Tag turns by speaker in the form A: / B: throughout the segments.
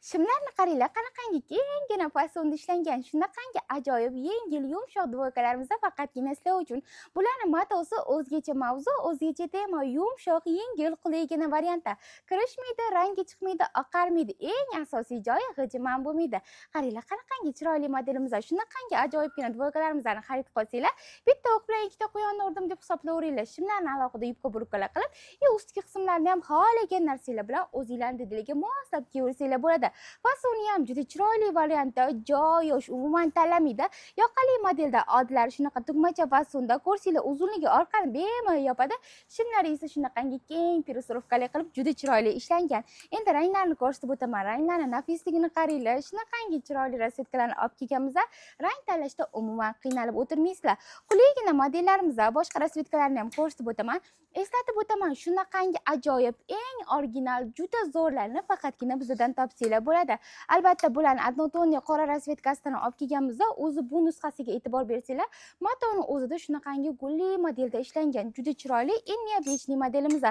A: Shimlarni qaranglar, qanaqangi kenggina fasonda ishlangan, shunaqangi ajoyib, yengil, yumshoq duvokalarimiz faqatgina sizlar uchun. Bularni matosi o'zgacha mavzu, o'zgacha tema, yumshoq, yengil, qulaygina variantda. Kirishmaydi, rangi chiqmaydi, oqarmaydi. Eng asosiy joyi g'ijiman bo'lmaydi. Qaranglar, qanaqangi chiroyli modelimiz, shunaqangi ajoyibgina duvokalarimizni xarid qilsanglar, bitta o'q bilan ikkita quyonni urdim deb hisoblayveringlar. Shimlarni alohida yubka burkalar qilib, ustki qismlarini ham xohlagan narsalar bilan o'zinglarning didiliga moslab kiyaversanglar bo'ladi. Fasoni ham juda chiroyli variantda, joy yosh umuman tanlamaydi. Yoqali modelda oldilari shunaqa tugmacha fasonda, ko'rsanglar uzunligi orqani bemalol yopadi. Shimlari esa shunaqangi keng pirosorovkali qilib juda chiroyli ishlangan. Endi ranglarni ko'rsatib o'taman. Ranglarni nafisligini qaranglar. Shunaqangi chiroyli rasvetkalarni olib kelganmiz. Rang tanlashda umuman qiynalib o'tirmaysizlar. Qulaygina modellarimizda boshqa rasvetkalarni ham ko'rsatib o'taman. Eslatib o'taman, shunaqangi ajoyib, eng original, juda zo'rlarni faqatgina bizdan topsanglar bo'ladi. Albatta, bularni однотонный qora rasvetkasidan olib kelganmiz. O'zi bu nusxasiga e'tibor bersanglar, matoni o'zida shunaqangi gulli modelda ishlangan, juda chiroyli India bechli modelimiz.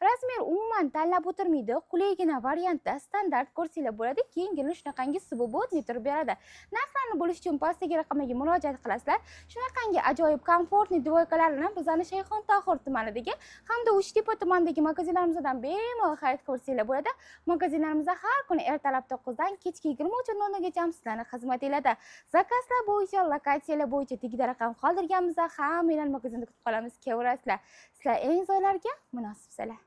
A: Razmer umuman tanlab o'tirmaydi, qulaygina variantda standart ko'rsanglar bo'ladi. Keyingina shunaqangi svobodniy turib beradi. Narxlarni bo'lish uchun pastdagi raqamga murojaat qilasizlar. Shunaqangi ajoyib, komfortli duvokalarni bizning Shayxontohur tumanidagi hamda Uchtepa tumanidagi magazinlarimizdan bemalol xarid qilsanglar bo'ladi. Magazinlarimizda har kuni ertalab 9 dan kechki 23:00 gacha sizlarning xizmatingizda. Zakazlar bo'yicha, lokatsiyalar bo'yicha tegida raqam qoldirganmiz. Hammanglar magazinda kutib qolamiz. Kelaverasizlar. Sizlar eng zo'rlarga munosibsizlar.